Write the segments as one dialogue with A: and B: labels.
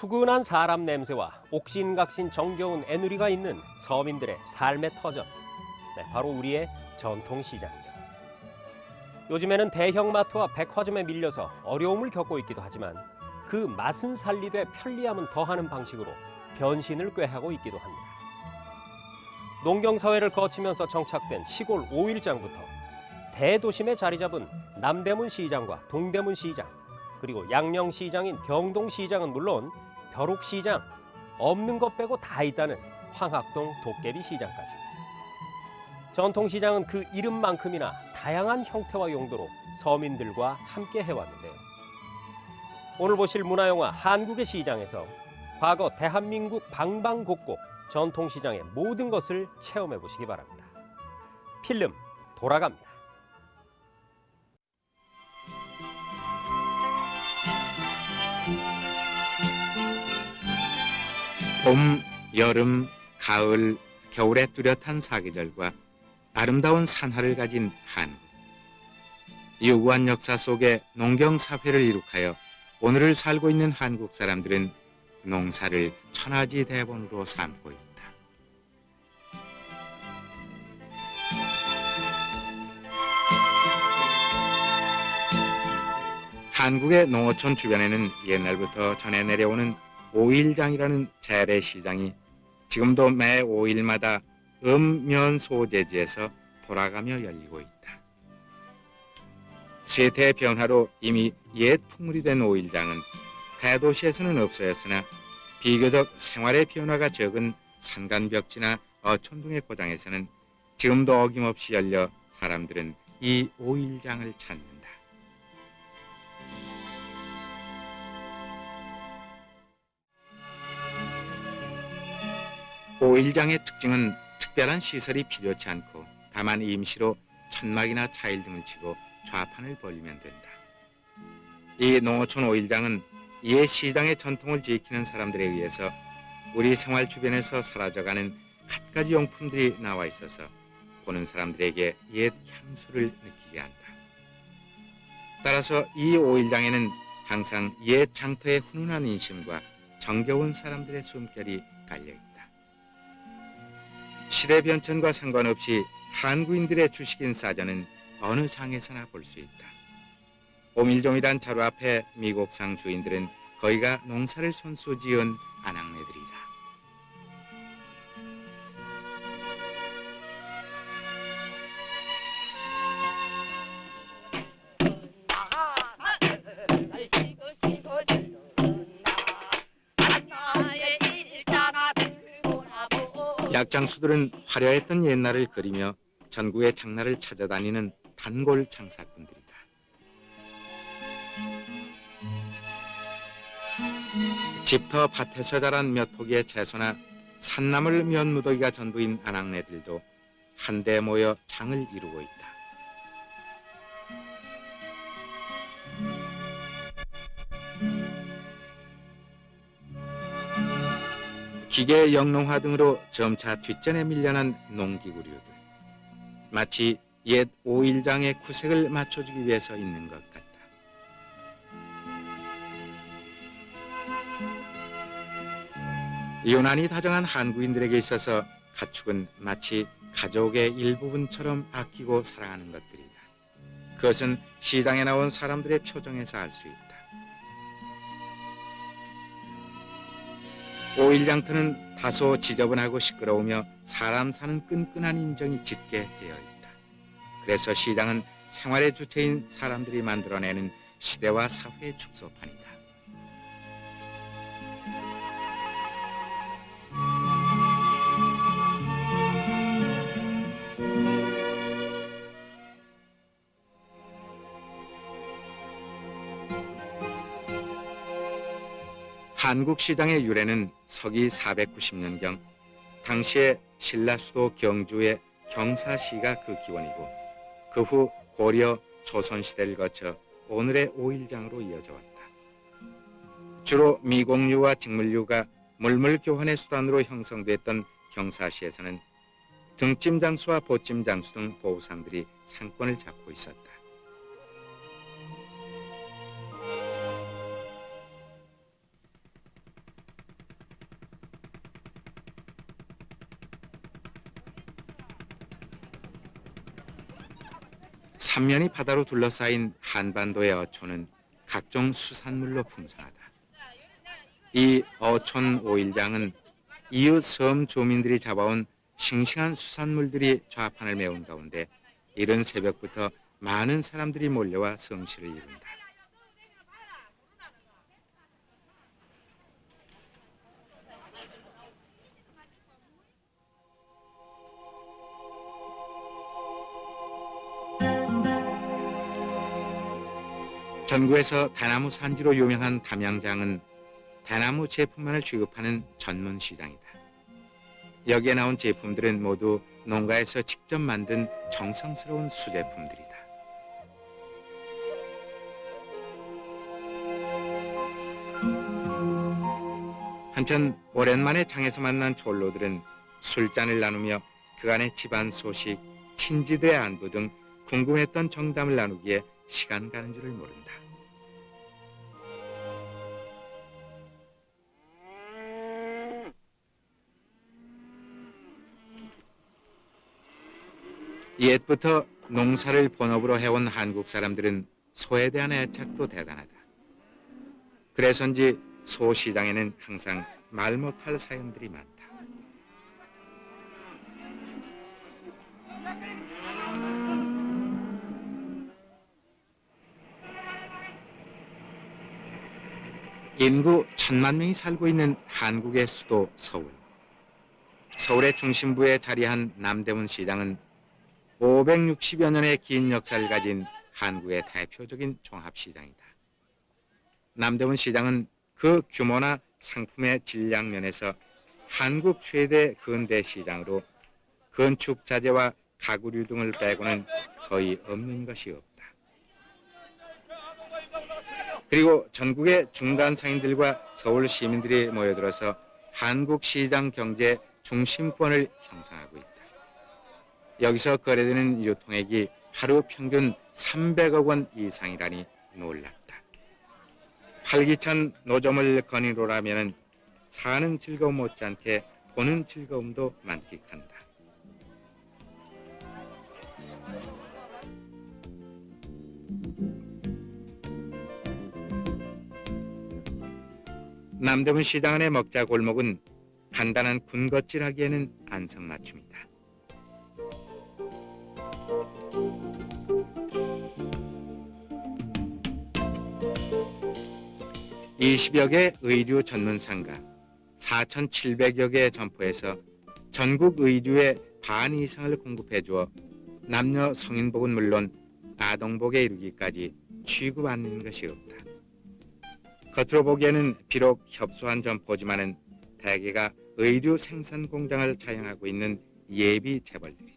A: 푸근한 사람 냄새와 옥신각신 정겨운 애누리가 있는 서민들의 삶의 터전. 바로 우리의 전통시장이요. 요즘에는 대형마트와 백화점에 밀려서 어려움을 겪고 있기도 하지만 그 맛은 살리되 편리함은 더하는 방식으로 변신을 꾀하고 있기도 합니다. 농경사회를 거치면서 정착된 시골 5일장부터 대도심에 자리 잡은 남대문 시장과 동대문 시장, 그리고 양령시장인 경동시장은 물론 벼룩시장, 없는 것 빼고 다 있다는 황학동 도깨비시장까지. 전통시장은 그 이름만큼이나 다양한 형태와 용도로 서민들과 함께 해왔는데요. 오늘 보실 문화영화 한국의 시장에서 과거 대한민국 방방곡곡 전통시장의 모든 것을 체험해 보시기 바랍니다. 필름 돌아갑니다.
B: 봄, 여름, 가을, 겨울의 뚜렷한 사계절과 아름다운 산화를 가진 한국. 유구한 역사 속에 농경사회를 이룩하여 오늘을 살고 있는 한국 사람들은 농사를 천하지 대본으로 삼고 있다. 한국의 농어촌 주변에는 옛날부터 전해 내려오는 5일장이라는 재래시장이 지금도 매 5일마다 읍면소재지에서 돌아가며 열리고 있다. 세태의 변화로 이미 옛 풍물이 된 5일장은 대도시에서는 없어졌으나 비교적 생활의 변화가 적은 산간벽지나 어촌 등의 고장에서는 지금도 어김없이 열려 사람들은 이 5일장을 찾는다. 5일장의 특징은 특별한 시설이 필요치 않고 다만 임시로 천막이나 타일 등을 치고 좌판을 벌리면 된다. 이 농어촌 5일장은 옛 시장의 전통을 지키는 사람들에 의해서 우리 생활 주변에서 사라져가는 갖가지 용품들이 나와 있어서 보는 사람들에게 옛 향수를 느끼게 한다. 따라서 이 5일장에는 항상 옛 장터의 훈훈한 인심과 정겨운 사람들의 숨결이 깔려있다. 시대 변천과 상관없이 한국인들의 주식인 쌀전은 어느 장에서나 볼 수 있다. 오밀조밀한 자루 앞에 미곡상 주인들은 거의가 농사를 손수 지은 아낙네들이다. 약장수들은 화려했던 옛날을 그리며 전국의 장날을 찾아다니는 단골 장사꾼들이다. 집터 밭에서 자란 몇 포기의 채소나 산나물 몇 무더기가 전부인 아낙네들도 한데 모여 장을 이루고 있다. 기계 영농화 등으로 점차 뒷전에 밀려난 농기구류들. 마치 옛 5일장의 구색을 맞춰주기 위해서 있는 것 같다. 유난히 다정한 한국인들에게 있어서 가축은 마치 가족의 일부분처럼 아끼고 사랑하는 것들이다. 그것은 시장에 나온 사람들의 표정에서 알 수 있다. 5일장터는 다소 지저분하고 시끄러우며 사람 사는 끈끈한 인정이 짙게 되어 있다. 그래서 시장은 생활의 주체인 사람들이 만들어내는 시대와 사회의 축소판이다. 한국 시장의 유래는 서기 490년경 당시의 신라 수도 경주의 경사시가 그 기원이고 그 후 고려, 조선시대를 거쳐 오늘의 5일장으로 이어져 왔다. 주로 미공류와 직물류가 물물 교환의 수단으로 형성됐던 경사시에서는 등짐 장수와 보짐 장수 등 보우상들이 상권을 잡고 있었다. 삼면이 바다로 둘러싸인 한반도의 어촌은 각종 수산물로 풍성하다. 이 어촌 오일장은 이웃 섬 주민들이 잡아온 싱싱한 수산물들이 좌판을 메운 가운데 이른 새벽부터 많은 사람들이 몰려와 성시를 이룬다. 전국에서 대나무 산지로 유명한 담양장은 대나무 제품만을 취급하는 전문 시장이다. 여기에 나온 제품들은 모두 농가에서 직접 만든 정성스러운 수제품들이다. 한편 오랜만에 장에서 만난 촐로들은 술잔을 나누며 그간의 집안 소식, 친지들의 안부 등 궁금했던 정담을 나누기에 시간 가는 줄을 모른다. 옛부터 농사를 본업으로 해온 한국 사람들은 소에 대한 애착도 대단하다. 그래서인지 소 시장에는 항상 말 못할 사연들이 많다. 인구 1,000만 명이 살고 있는 한국의 수도 서울. 서울의 중심부에 자리한 남대문 시장은 560여 년의 긴 역사를 가진 한국의 대표적인 종합시장이다. 남대문 시장은 그 규모나 상품의 질량 면에서 한국 최대 근대 시장으로 건축 자재와 가구류 등을 빼고는 거의 없는 것이 없다. 그리고 전국의 중간 상인들과 서울 시민들이 모여들어서 한국 시장 경제 중심권을 형성하고 있다. 여기서 거래되는 유통액이 하루 평균 300억 원 이상이라니 놀랍다. 활기찬 노점을 거니로라면 사는 즐거움 못지않게 보는 즐거움도 만끽한다. 남대문 시장 안의 먹자 골목은 간단한 군것질하기에는 안성맞춤이다. 20여 개 의류 전문 상가, 4,700여 개의 점포에서 전국 의류의 반 이상을 공급해 주어 남녀 성인복은 물론 아동복에 이르기까지 취급 않는 것이 없다. 겉으로 보기에는 비록 협소한 점포지만은 대개가 의류 생산 공장을 차용하고 있는 예비 재벌들이다.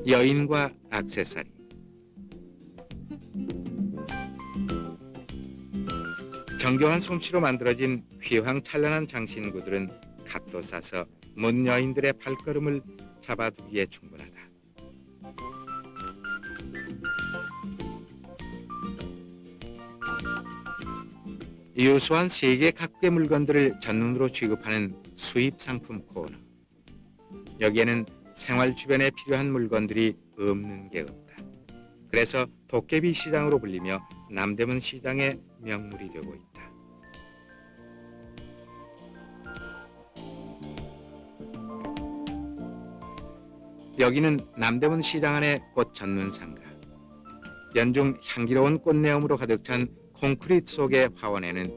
B: 여인과 액세서리. 정교한 솜씨로 만들어진 휘황찬란한 장신구들은 값도 싸서 문 여인들의 발걸음을 잡아두기에 충분하다. 유수한 세계 각국의 물건들을 전문으로 취급하는 수입 상품 코너. 여기에는 생활 주변에 필요한 물건들이 없는 게 없다. 그래서 도깨비 시장으로 불리며 남대문 시장의 명물이 되고 있다. 여기는 남대문 시장 안의 꽃 전문 상가. 연중 향기로운 꽃내음으로 가득 찬 콘크리트 속의 화원에는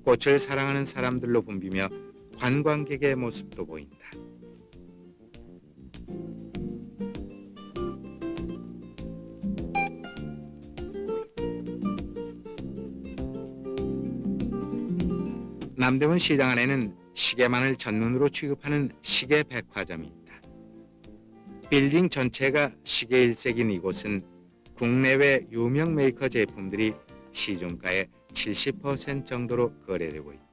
B: 꽃을 사랑하는 사람들로 붐비며 관광객의 모습도 보인다. 남대문 시장 안에는 시계만을 전문으로 취급하는 시계 백화점이 있다. 빌딩 전체가 시계 일색인 이곳은 국내외 유명 메이커 제품들이 시중가의 70% 정도로 거래되고 있다.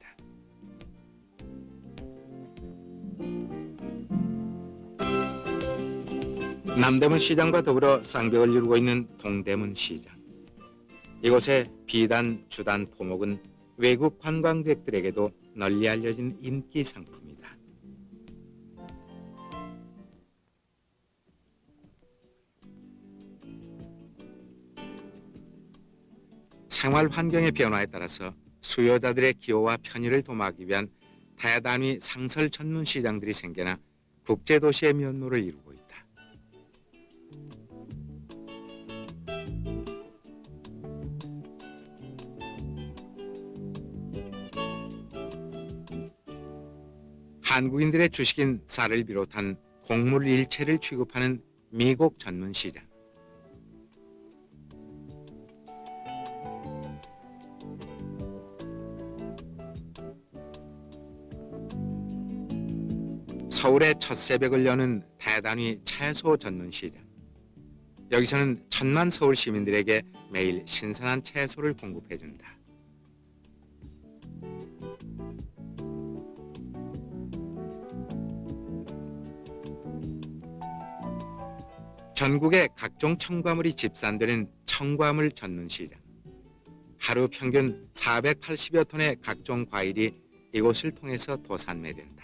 B: 남대문 시장과 더불어 쌍벽을 이루고 있는 동대문 시장. 이곳의 비단, 주단, 포목은 외국 관광객들에게도 널리 알려진 인기 상품이다. 생활 환경의 변화에 따라서 수요자들의 기호와 편의를 도모하기 위한 대단위 상설 전문 시장들이 생겨나 국제도시의 면모를 이루고 있다. 한국인들의 주식인 쌀을 비롯한 곡물 일체를 취급하는 미국 전문 시장. 서울의 첫 새벽을 여는 대단위 채소 전문 시장. 여기서는 1,000만 서울 시민들에게 매일 신선한 채소를 공급해준다. 전국의 각종 첨가물이 집산되는 첨가물 전문 시장. 하루 평균 480여 톤의 각종 과일이 이곳을 통해서 도산매된다.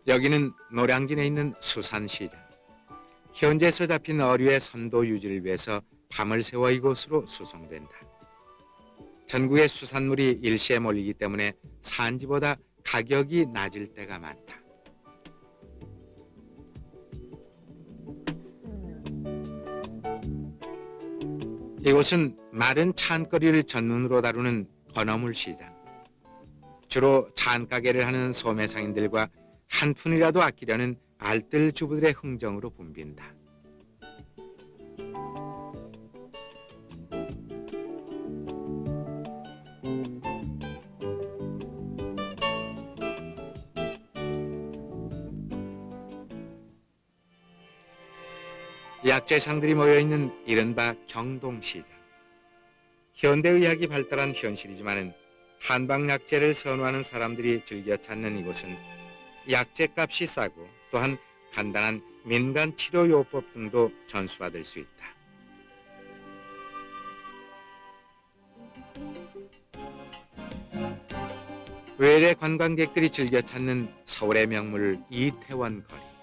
B: 여기는 노량진에 있는 수산시장. 현지에서 잡힌 어류의 선도 유지를 위해서 밤을 새워 이곳으로 수송된다. 전국의 수산물이 일시에 몰리기 때문에 산지보다 가격이 낮을 때가 많다. 이곳은 마른 찬거리를 전문으로 다루는 건어물 시장. 주로 찬가게를 하는 소매상인들과 한 푼이라도 아끼려는 알뜰 주부들의 흥정으로 붐빈다. 약재상들이 모여있는 이른바 경동시장. 현대의학이 발달한 현실이지만 한방약재를 선호하는 사람들이 즐겨 찾는 이곳은 약재값이 싸고 또한 간단한 민간치료요법 등도 전수받을 수 있다. 외래 관광객들이 즐겨 찾는 서울의 명물 이태원 거리.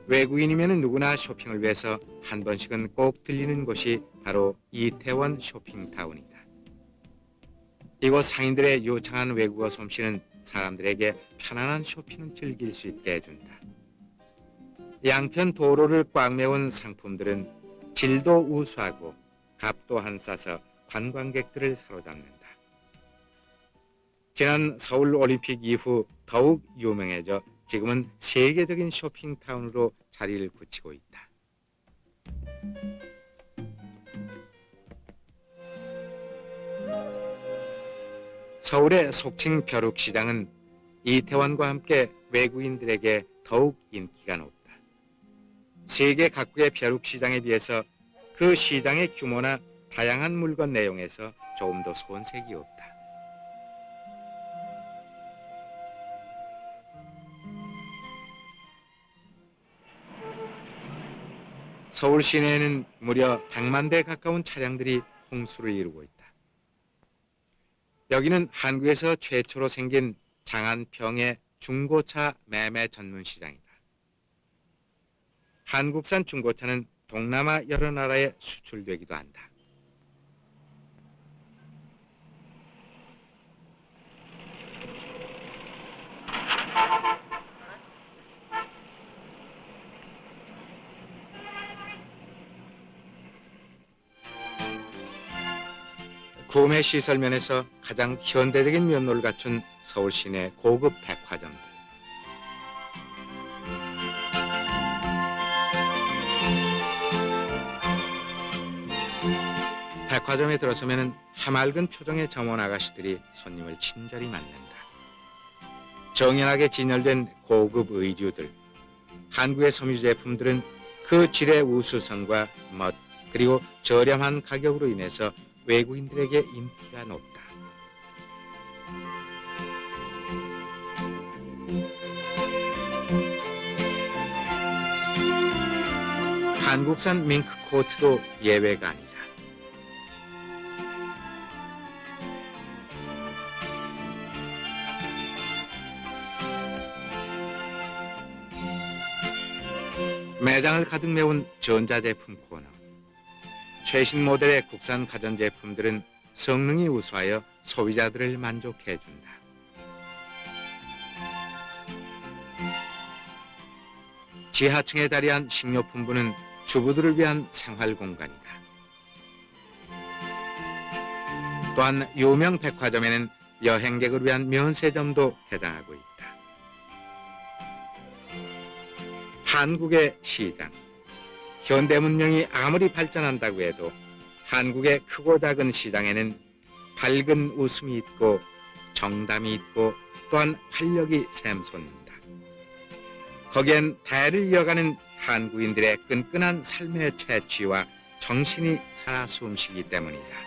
B: 외국인이면 누구나 쇼핑을 위해서 한 번씩은 꼭 들리는 곳이 바로 이태원 쇼핑타운이다. 이곳 상인들의 유창한 외국어 솜씨는 사람들에게 편안한 쇼핑을 즐길 수 있게 해준다. 양편 도로를 꽉 메운 상품들은 질도 우수하고 값도 한싸서 관광객들을 사로잡는다. 지난 서울 올림픽 이후 더욱 유명해져 지금은 세계적인 쇼핑타운으로 자리를 굳히고 있다. 서울의 속칭 벼룩시장은 이태원과 함께 외국인들에게 더욱 인기가 높다. 세계 각국의 벼룩시장에 비해서 그 시장의 규모나 다양한 물건 내용에서 조금 더 손색이 없다. 서울 시내에는 무려 100만 대 가까운 차량들이 홍수를 이루고 있다. 여기는 한국에서 최초로 생긴 장안평의 중고차 매매 전문 시장이다. 한국산 중고차는 동남아 여러 나라에 수출되기도 한다. 구매 시설 면에서 가장 현대적인 면모를 갖춘 서울 시내 고급 백화점들. 백화점에 들어서면 해맑은 표정의 점원 아가씨들이 손님을 친절히 맞는다. 정연하게 진열된 고급 의류들, 한국의 섬유 제품들은 그 질의 우수성과 멋, 그리고 저렴한 가격으로 인해서 외국인들에게 인기가 높다. 한국산 밍크 코트도 예외가 아니다. 매장을 가득 메운 전자제품 코너. 최신 모델의 국산 가전제품들은 성능이 우수하여 소비자들을 만족해준다. 지하층에 자리한 식료품부는 주부들을 위한 생활 공간이다. 또한 유명 백화점에는 여행객을 위한 면세점도 개장하고 있다. 한국의 시장. 현대 문명이 아무리 발전한다고 해도 한국의 크고 작은 시장에는 밝은 웃음이 있고 정담이 있고 또한 활력이 샘솟는다. 거기엔 대를 이어가는 한국인들의 끈끈한 삶의 채취와 정신이 살아 숨쉬기 때문이다.